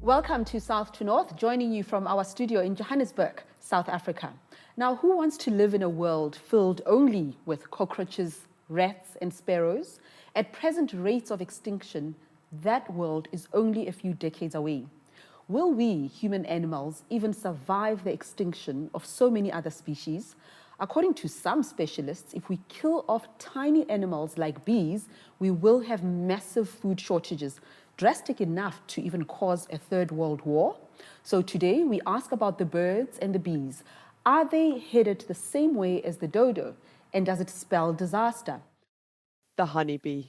Welcome to South2North, joining you from our studio in Johannesburg, South Africa. Now, who wants to live in a world filled only with cockroaches, rats and sparrows? At present rates of extinction, that world is only a few decades away. Will we, human animals, even survive the extinction of so many other species? According to some specialists, if we kill off tiny animals like bees, we will have massive food shortages, drastic enough to even cause a third world war. So today we ask about the birds and the bees. Are they headed the same way as the dodo? And does it spell disaster? The honeybee.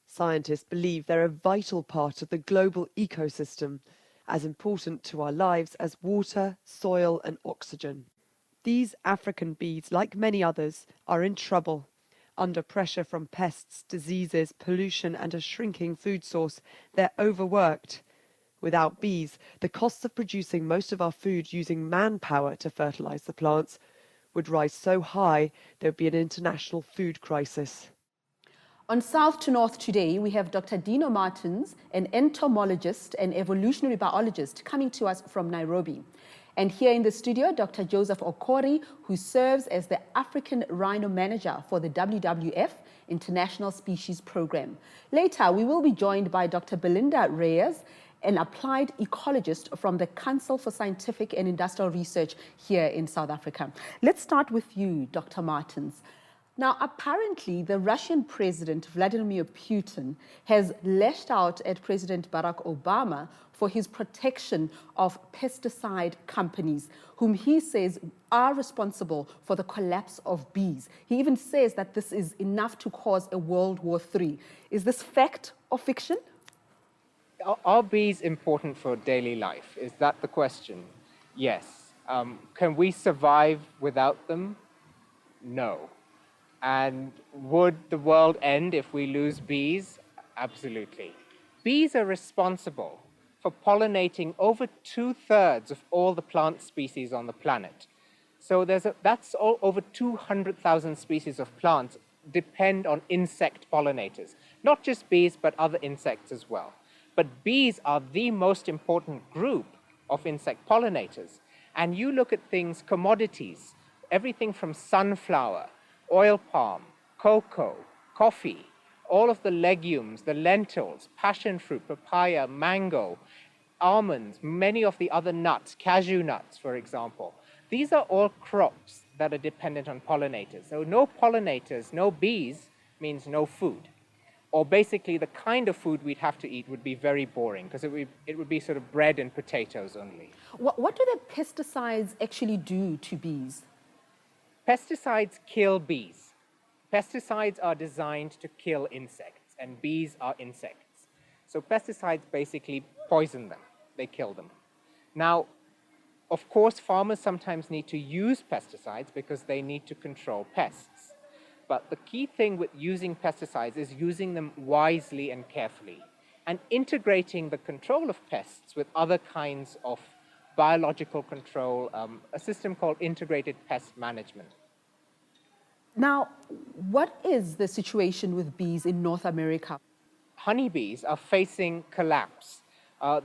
Scientists believe they're a vital part of the global ecosystem, as important to our lives as water, soil and oxygen. These African bees, like many others, are in trouble. Under pressure from pests, diseases, pollution and a shrinking food source, they're overworked. Without bees, the costs of producing most of our food using manpower to fertilize the plants would rise so high there would be an international food crisis. On South2North today, we have Dr. Dina Martens, an entomologist and evolutionary biologist, coming to us from Nairobi. And here in the studio, Dr. Joseph Cory, who serves as the African Rhino Manager for the WWF International Species Program. Later, we will be joined by Dr. Belinda Reyes, an applied ecologist from the Council for Scientific and Industrial Research here in South Africa. Let's start with you, Dr. Martens. Now, apparently, the Russian President, Vladimir Putin, has lashed out at President Barack Obama for his protection of pesticide companies, whom he says are responsible for the collapse of bees. He even says that this is enough to cause a World War III. Is this fact or fiction? Are bees important for daily life? Is that the question? Yes. Can we survive without them? No. And would the world end if we lose bees? Absolutely. Bees are responsible for pollinating over 2/3 of all the plant species on the planet. So that's over 200,000 species of plants depend on insect pollinators. Not just bees, but other insects as well. But bees are the most important group of insect pollinators. And you look at things, commodities, everything from sunflower, oil palm, cocoa, coffee, all of the legumes, the lentils, passion fruit, papaya, mango, almonds, many of the other nuts, cashew nuts, for example. These are all crops that are dependent on pollinators. So no pollinators, no bees means no food. Or basically the kind of food we'd have to eat would be very boring because it would be sort of bread and potatoes only. What do the pesticides actually do to bees? Pesticides kill bees. Pesticides are designed to kill insects, and bees are insects. So pesticides basically poison them. They kill them. Now, of course, farmers sometimes need to use pesticides because they need to control pests. But the key thing with using pesticides is using them wisely and carefully, and integrating the control of pests with other kinds of biological control, a system called integrated pest management. Now, what is the situation with bees in North America? Honeybees are facing collapse.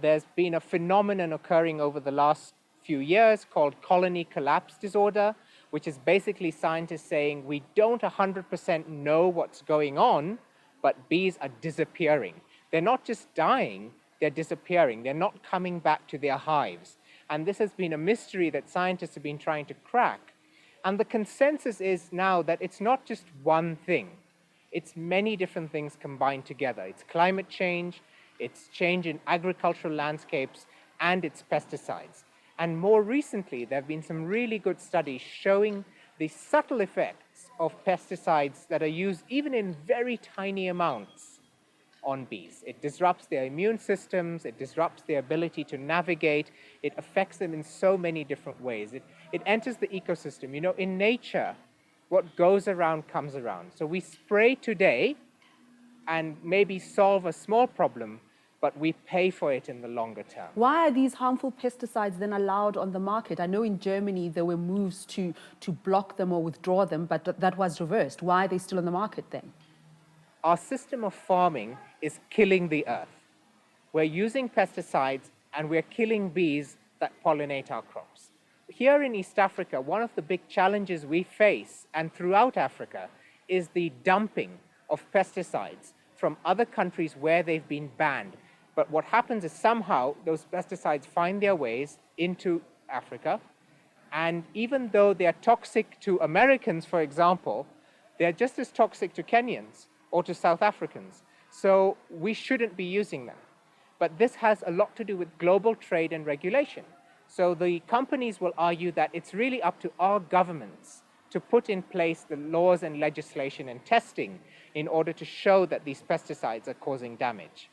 There's been a phenomenon occurring over the last few years called colony collapse disorder, which is basically scientists saying we don't 100% know what's going on, but bees are disappearing. They're not just dying, they're disappearing. They're not coming back to their hives. And this has been a mystery that scientists have been trying to crack. And the consensus is now that it's not just one thing. It's many different things combined together. It's climate change, it's change in agricultural landscapes, and it's pesticides. And more recently, there have been some really good studies showing the subtle effects of pesticides that are used even in very tiny amounts on bees. It disrupts their immune systems, it disrupts their ability to navigate, it affects them in so many different ways. It enters the ecosystem. You know, in nature, what goes around comes around. So we spray today and maybe solve a small problem, but we pay for it in the longer term. Why are these harmful pesticides then allowed on the market? I know in Germany there were moves to block them or withdraw them, but that was reversed. Why are they still on the market then? Our system of farming is killing the earth. We're using pesticides and we're killing bees that pollinate our crops. Here in East Africa, one of the big challenges we face, and throughout Africa, is the dumping of pesticides from other countries where they've been banned. But what happens is somehow those pesticides find their ways into Africa, and even though they are toxic to Americans, for example, they're just as toxic to Kenyans or to South Africans. So we shouldn't be using them. But this has a lot to do with global trade and regulation. So the companies will argue that it's really up to our governments to put in place the laws and legislation and testing in order to show that these pesticides are causing damage.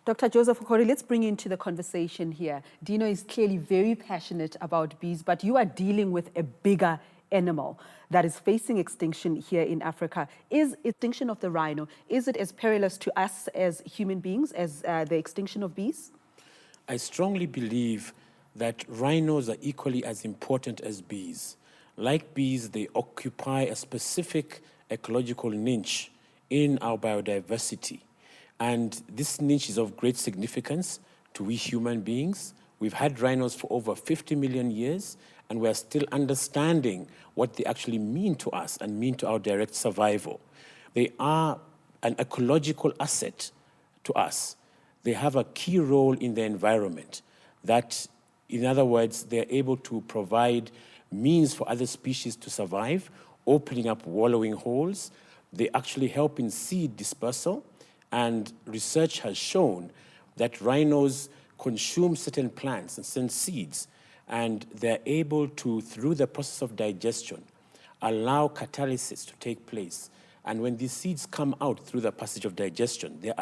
Dr. Joseph Cory, let's bring you into the conversation here. Dino is clearly very passionate about bees, but you are dealing with a bigger animal that is facing extinction here in Africa. Is extinction of the rhino, is it as perilous to us as human beings as the extinction of bees? I strongly believe that rhinos are equally as important as bees. Like bees, they occupy a specific ecological niche in our biodiversity. And this niche is of great significance to we human beings. We've had rhinos for over 50 million years, and we're still understanding what they actually mean to us and mean to our direct survival. They are an ecological asset to us. They have a key role in the environment that, in other words, they're able to provide means for other species to survive, opening up wallowing holes. They actually help in seed dispersal, and research has shown that rhinos consume certain plants and certain seeds, and they're able to, through the process of digestion, allow catalysis to take place. And when these seeds come out through the passage of digestion, they're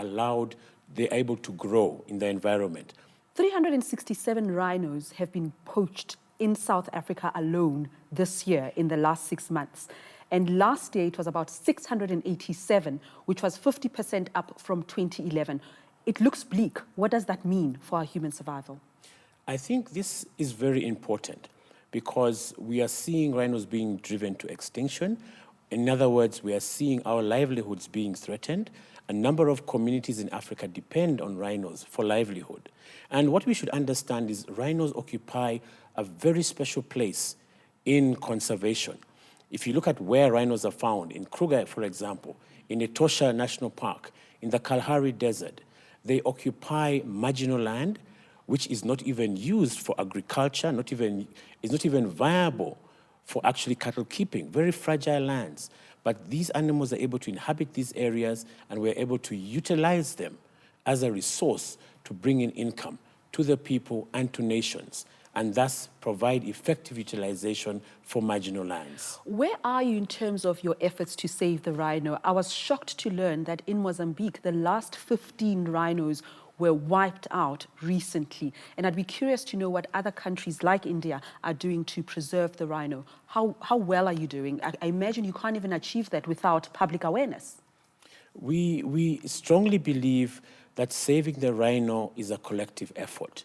able to grow in the environment. 367 rhinos have been poached in South Africa alone this year in the last 6 months. And last year it was about 687, which was 50% up from 2011. It looks bleak. What does that mean for our human survival? I think this is very important because we are seeing rhinos being driven to extinction. In other words, we are seeing our livelihoods being threatened. A number of communities in Africa depend on rhinos for livelihood. And what we should understand is rhinos occupy a very special place in conservation. If you look at where rhinos are found, in Kruger, for example, in Etosha National Park, in the Kalahari Desert, they occupy marginal land, which is not even used for agriculture, is not even viable for actually cattle keeping, very fragile lands. But these animals are able to inhabit these areas, and we're able to utilize them as a resource to bring in income to the people and to nations, and thus provide effective utilization for marginal lands. Where are you in terms of your efforts to save the rhino? I was shocked to learn that in Mozambique, the last 15 rhinos were wiped out recently. And I'd be curious to know what other countries like India are doing to preserve the rhino. How well are you doing? I imagine you can't even achieve that without public awareness. We strongly believe that saving the rhino is a collective effort.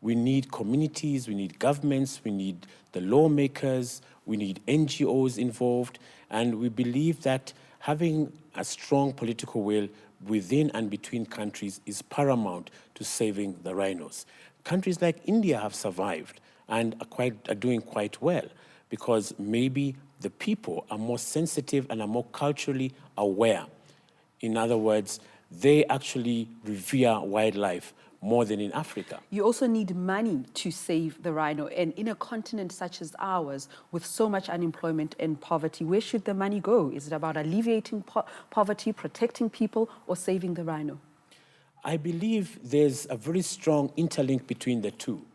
We need communities, we need governments, we need the lawmakers, we need NGOs involved, and we believe that having a strong political will within and between countries is paramount to saving the rhinos. Countries like India have survived and are doing quite well because maybe the people are more sensitive and are more culturally aware. In other words, they actually revere wildlife more than in Africa. You also need money to save the rhino. And in a continent such as ours, with so much unemployment and poverty, where should the money go? Is it about alleviating poverty, protecting people, or saving the rhino? I believe there's a very strong interlink between the two.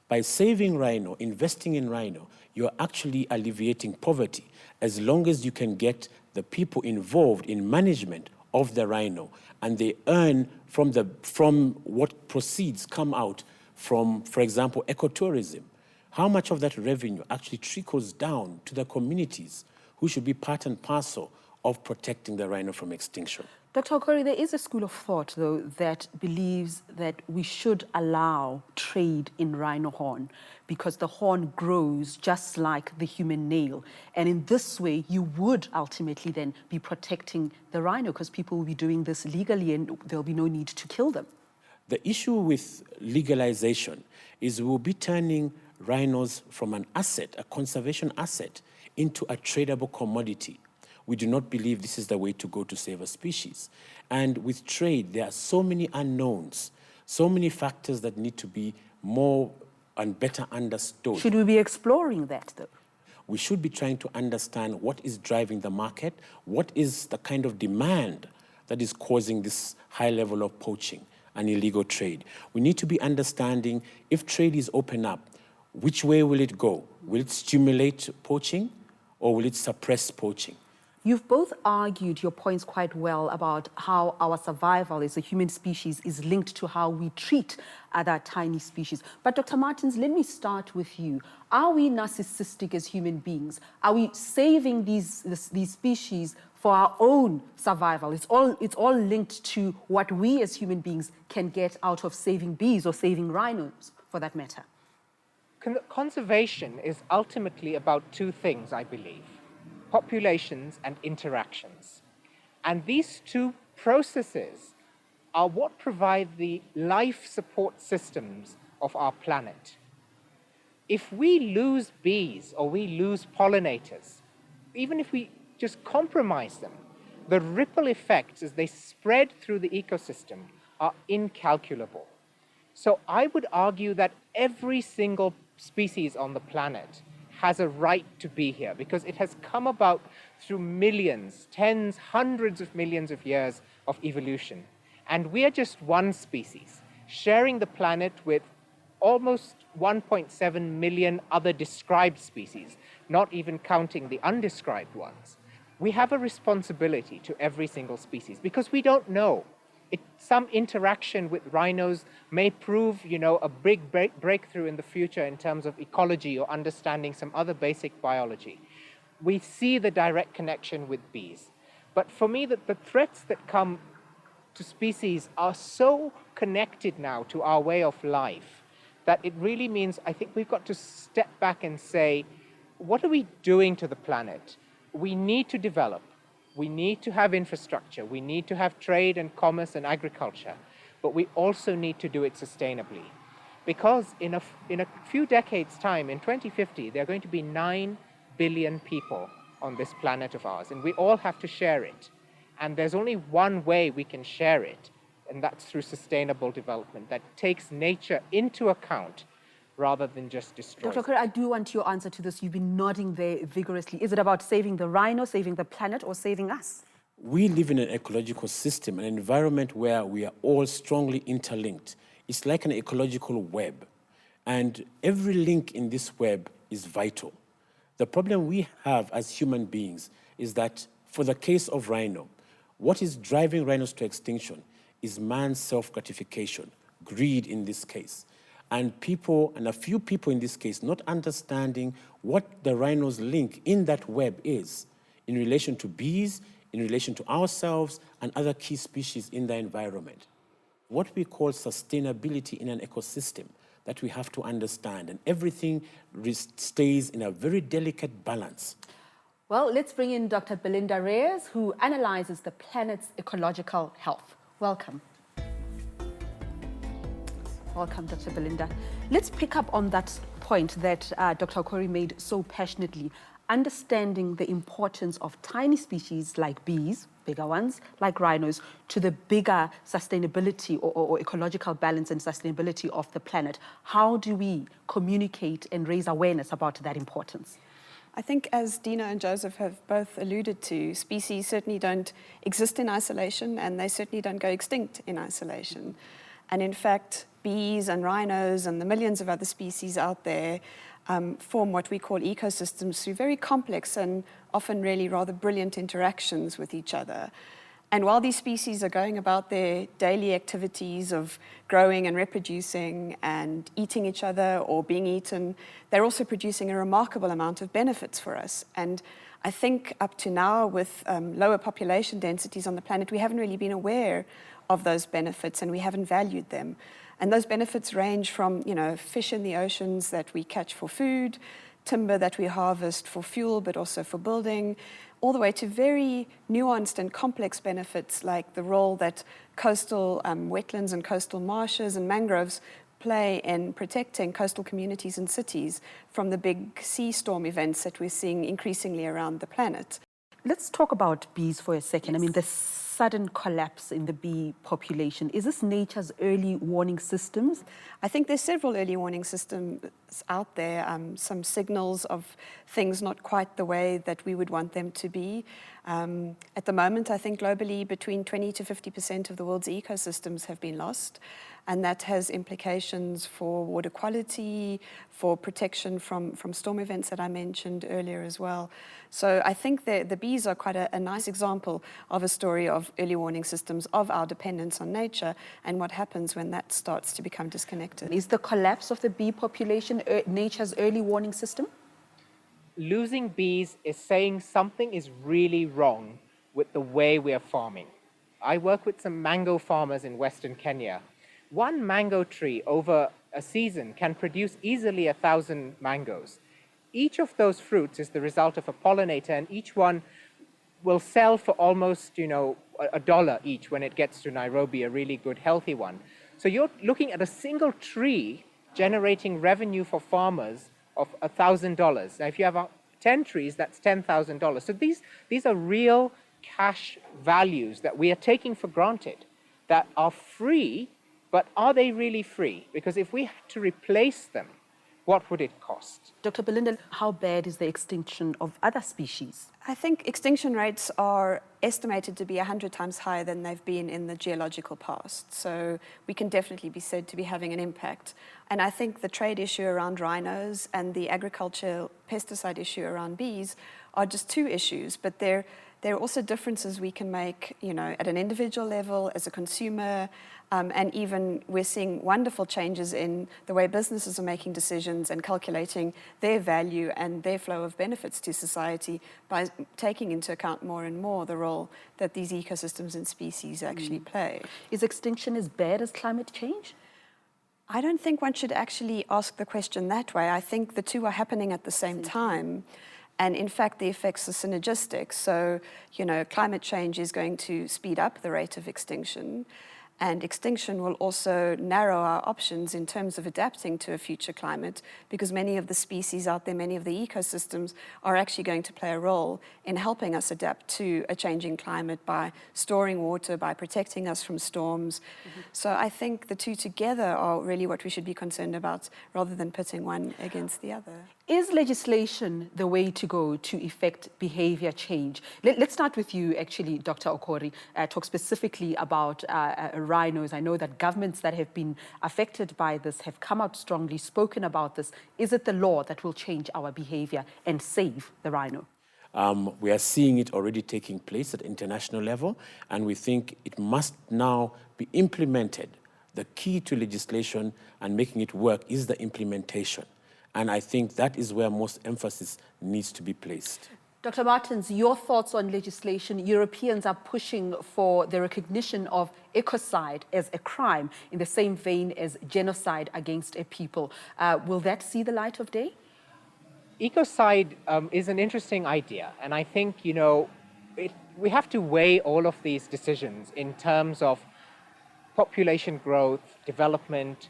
By saving rhino, investing in rhino, you're actually alleviating poverty as long as you can get the people involved in management of the rhino, and they earn from what proceeds come out from, for example, ecotourism. How much of that revenue actually trickles down to the communities who should be part and parcel of protecting the rhino from extinction? Dr. Cory, there is a school of thought, though, that believes that we should allow trade in rhino horn because the horn grows just like the human nail. And in this way, you would ultimately then be protecting the rhino because people will be doing this legally and there'll be no need to kill them. The issue with legalization is we'll be turning rhinos from an asset, a conservation asset, into a tradable commodity. We do not believe this is the way to go to save a species. And with trade, there are so many unknowns, so many factors that need to be more and better understood. Should we be exploring that, though? We should be trying to understand what is driving the market, what is the kind of demand that is causing this high level of poaching and illegal trade. We need to be understanding if trade is open up, which way will it go? Will it stimulate poaching or will it suppress poaching? You've both argued your points quite well about how our survival as a human species is linked to how we treat other tiny species. But Dr. Martens, let me start with you. Are we narcissistic as human beings? Are we saving these species for our own survival? It's all linked to what we as human beings can get out of saving bees or saving rhinos, for that matter. Conservation is ultimately about two things, I believe: populations and interactions. And these two processes are what provide the life support systems of our planet. If we lose bees or we lose pollinators, even if we just compromise them, the ripple effects as they spread through the ecosystem are incalculable. So I would argue that every single species on the planet has a right to be here because it has come about through millions, tens, hundreds of millions of years of evolution. And we are just one species, sharing the planet with almost 1.7 million other described species, not even counting the undescribed ones. We have a responsibility to every single species because we don't know. Some interaction with rhinos may prove, a big breakthrough in the future in terms of ecology or understanding some other basic biology. We see the direct connection with bees. But for me, the threats that come to species are so connected now to our way of life that it really means I think we've got to step back and say, what are we doing to the planet? We need to develop. We need to have infrastructure. We need to have trade and commerce and agriculture. But we also need to do it sustainably. Because in a few decades' time, in 2050, there are going to be 9 billion people on this planet of ours. And we all have to share it. And there's only one way we can share it, and that's through sustainable development that takes nature into account rather than just destroy. Dr. Cory, I do want your answer to this. You've been nodding there vigorously. Is it about saving the rhino, saving the planet, or saving us? We live in an ecological system, an environment where we are all strongly interlinked. It's like an ecological web. And every link in this web is vital. The problem we have as human beings is that for the case of rhino, what is driving rhinos to extinction is man's self-gratification, greed in this case. And people, and a few people in this case, not understanding what the rhino's link in that web is in relation to bees, in relation to ourselves, and other key species in the environment. What we call sustainability in an ecosystem that we have to understand, and everything stays in a very delicate balance. Well, let's bring in Dr. Belinda Reyes, who analyzes the planet's ecological health. Welcome. Welcome, Dr. Belinda. Let's pick up on that point that Dr. Cory made so passionately, understanding the importance of tiny species like bees, bigger ones, like rhinos, to the bigger sustainability or ecological balance and sustainability of the planet. How do we communicate and raise awareness about that importance? I think, as Dina and Joseph have both alluded to, species certainly don't exist in isolation, and they certainly don't go extinct in isolation. And in fact, bees and rhinos and the millions of other species out there form what we call ecosystems through very complex and often really rather brilliant interactions with each other. And while these species are going about their daily activities of growing and reproducing and eating each other or being eaten, they're also producing a remarkable amount of benefits for us. And I think up to now, with lower population densities on the planet, we haven't really been aware of those benefits and we haven't valued them. And those benefits range from, fish in the oceans that we catch for food, timber that we harvest for fuel, but also for building, all the way to very nuanced and complex benefits like the role that coastal wetlands and coastal marshes and mangroves play in protecting coastal communities and cities from the big sea storm events that we're seeing increasingly around the planet. Let's talk about bees for a second. Yes. I mean, the sudden collapse in the bee population, is this nature's early warning systems? I think there's several early warning systems out there, some signals of things not quite the way that we would want them to be. At the moment, I think globally between 20 to 50% of the world's ecosystems have been lost, and that has implications for water quality, for protection from storm events that I mentioned earlier as well. So I think the bees are quite a nice example of a story of early warning systems, of our dependence on nature, and what happens when that starts to become disconnected. Is the collapse of the bee population nature's early warning system? Losing bees is saying something is really wrong with the way we are farming. I work with some mango farmers in Western Kenya. One mango tree over a season can produce easily 1,000 mangoes. Each of those fruits is the result of a pollinator, and each one will sell for almost, $1 each when it gets to Nairobi, a really good, healthy one. So you're looking at a single tree generating revenue for farmers of $1,000. Now, if you have 10 trees, that's $10,000. So these are real cash values that we are taking for granted, that are free, but are they really free? Because if we had to replace them, what would it cost? Dr. Belinda, how bad is the extinction of other species? I think extinction rates are estimated to be 100 times higher than they've been in the geological past. So we can definitely be said to be having an impact. And I think the trade issue around rhinos and the agricultural pesticide issue around bees are just two issues, but there are also differences we can make, at an individual level, as a consumer, and even we're seeing wonderful changes in the way businesses are making decisions and calculating their value and their flow of benefits to society by taking into account more and more the role that these ecosystems and species actually play. Is extinction as bad as climate change? I don't think one should actually ask the question that way. I think the two are happening at the same time. And in fact, the effects are synergistic. So, climate change is going to speed up the rate of extinction. And extinction will also narrow our options in terms of adapting to a future climate, because many of the species out there, many of the ecosystems are actually going to play a role in helping us adapt to a changing climate by storing water, by protecting us from storms. So I think the two together are really what we should be concerned about, rather than pitting one against the other. Is legislation the way to go to effect behavior change? Let's start with you, actually, Dr. Cory. Talk specifically about rhinos. I know that governments that have been affected by this have come out strongly, spoken about this. Is it the law that will change our behavior and save the rhino? We are seeing it already taking place at international level, and we think it must now be implemented. The key to legislation and making it work is the implementation. And I think that is where most emphasis needs to be placed. Dr. Martens, your thoughts on legislation? Europeans are pushing for the recognition of ecocide as a crime in the same vein as genocide against a people. Will that see the light of day? Ecocide is an interesting idea. And I think, we have to weigh all of these decisions in terms of population growth, development,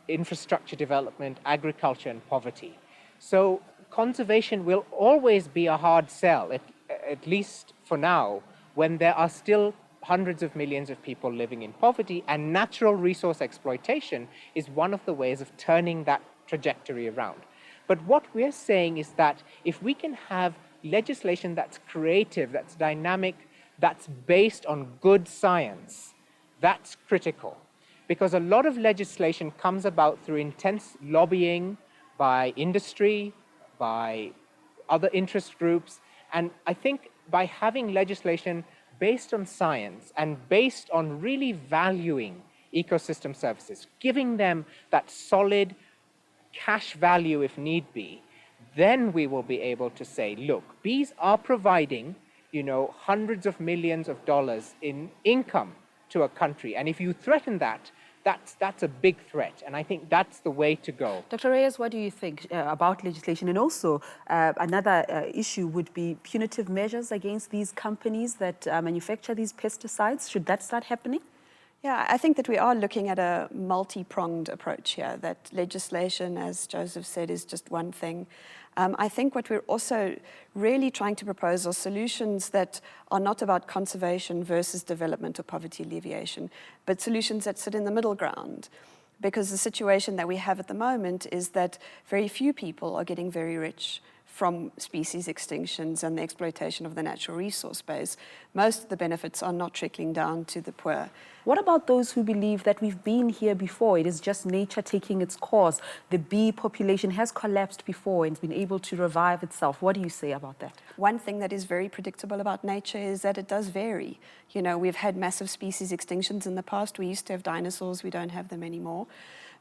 infrastructure development, agriculture, and poverty. So conservation will always be a hard sell, at least for now, when there are still hundreds of millions of people living in poverty, and natural resource exploitation is one of the ways of turning that trajectory around. But what we're saying is that if we can have legislation that's creative, that's dynamic, that's based on good science, that's critical. Because a lot of legislation comes about through intense lobbying by industry, by other interest groups. And I think by having legislation based on science and based on really valuing ecosystem services, giving them that solid cash value if need be, then we will be able to say, look, bees are providing, hundreds of millions of dollars in income to a country. And if you threaten that, that's a big threat. And I think that's the way to go. Dr. Reyes, what do you think about legislation? And also, another issue would be punitive measures against these companies that manufacture these pesticides. Should that start happening? Yeah, I think that we are looking at a multi-pronged approach here, that legislation, as Joseph said, is just one thing. I think what we're also really trying to propose are solutions that are not about conservation versus development or poverty alleviation, but solutions that sit in the middle ground. Because the situation that we have at the moment is that very few people are getting very rich from species extinctions and the exploitation of the natural resource base. Most of the benefits are not trickling down to the poor. What about those who believe that we've been here before? It is just nature taking its course. The bee population has collapsed before and been able to revive itself. What do you say about that? One thing that is very predictable about nature is that it does vary. You know, we've had massive species extinctions in the past. We used to have dinosaurs, we don't have them anymore.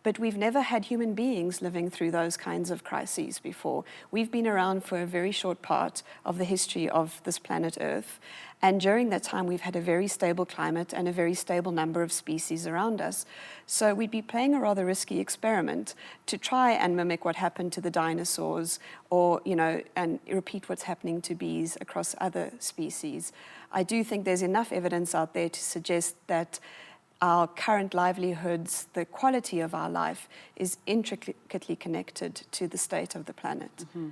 But we've never had human beings living through those kinds of crises before. We've been around for a very short part of the history of this planet Earth. And during that time, we've had a very stable climate and a very stable number of species around us. So we'd be playing a rather risky experiment to try and mimic what happened to the dinosaurs or, you know, and repeat what's happening to bees across other species. I do think there's enough evidence out there to suggest that our current livelihoods, the quality of our life, is intricately connected to the state of the planet. Mm-hmm.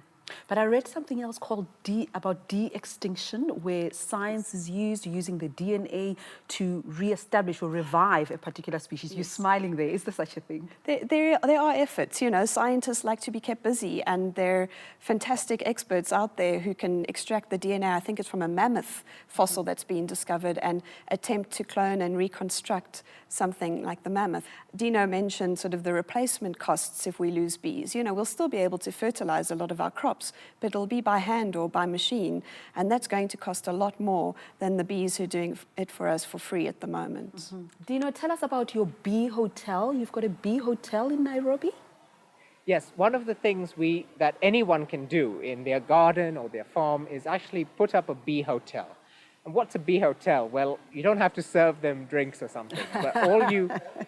But I read something else called about de-extinction, where science is using the DNA to re-establish or revive a particular species. Yes. You're smiling there. Is there such a thing? There are efforts. You know, scientists like to be kept busy, and there are fantastic experts out there who can extract the DNA, I think it's from a mammoth fossil that's been discovered, and attempt to clone and reconstruct something like the mammoth. Dino mentioned sort of the replacement costs if we lose bees. You know, we'll still be able to fertilize a lot of our crops, but it'll be by hand or by machine, and that's going to cost a lot more than the bees who are doing it for us for free at the moment. Mm-hmm. Dino, tell us about your bee hotel. You've got a bee hotel in Nairobi? Yes, one of the things that anyone can do in their garden or their farm is actually put up a bee hotel. And what's a bee hotel? Well, you don't have to serve them drinks or something, but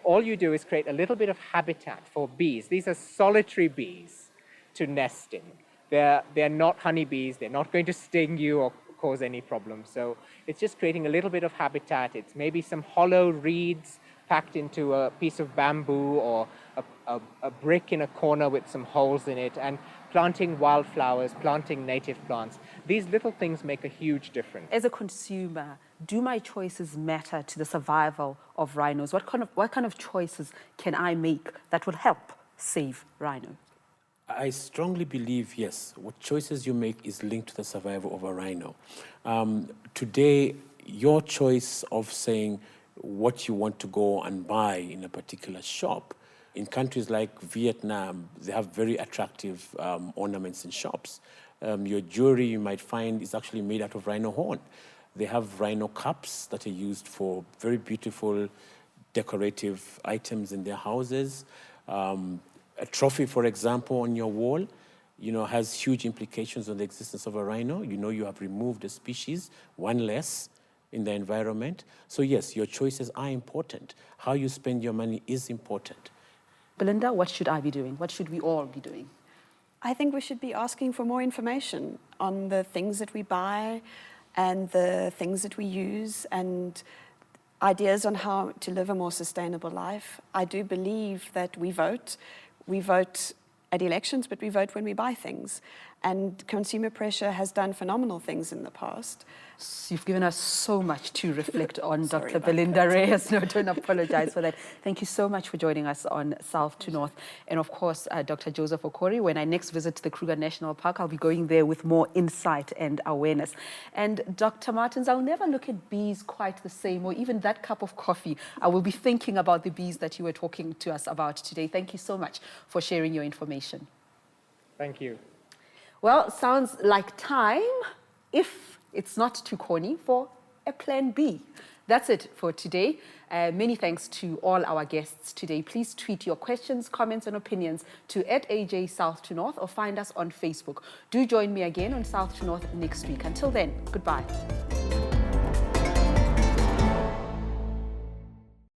all you do is create a little bit of habitat for bees. These are solitary bees to nest in. They're not honeybees. They're not going to sting you or cause any problems. So it's just creating a little bit of habitat. It's maybe some hollow reeds packed into a piece of bamboo or a brick in a corner with some holes in it, and planting wildflowers, planting native plants. These little things make a huge difference. As a consumer, do my choices matter to the survival of rhinos? What kind of choices can I make that will help save rhinos? I strongly believe, yes, what choices you make is linked to the survival of a rhino. Today, your choice of saying what you want to go and buy in a particular shop, in countries like Vietnam, they have very attractive ornaments in shops. Your jewelry, you might find, is actually made out of rhino horn. They have rhino cups that are used for very beautiful decorative items in their houses. A trophy, for example, on your wall, you know, has huge implications on the existence of a rhino. You know you have removed a species, one less in the environment. So yes, your choices are important. How you spend your money is important. Belinda, what should I be doing? What should we all be doing? I think we should be asking for more information on the things that we buy and the things that we use, and ideas on how to live a more sustainable life. I do believe that we vote. We vote at elections, but we vote when we buy things. And consumer pressure has done phenomenal things in the past. You've given us so much to reflect on, Dr. Belinda Reyes. No, don't apologize for that. Thank you so much for joining us on South to North. And of course, Dr. Joseph Cory, when I next visit the Kruger National Park, I'll be going there with more insight and awareness. And Dr. Martens, I'll never look at bees quite the same, or even that cup of coffee. I will be thinking about the bees that you were talking to us about today. Thank you so much for sharing your information. Thank you. Well, sounds like time, if it's not too corny, for a plan B. That's it for today. Many thanks to all our guests today. Please tweet your questions, comments, and opinions to @AJ South2North or find us on Facebook. Do join me again on South2North next week. Until then, goodbye.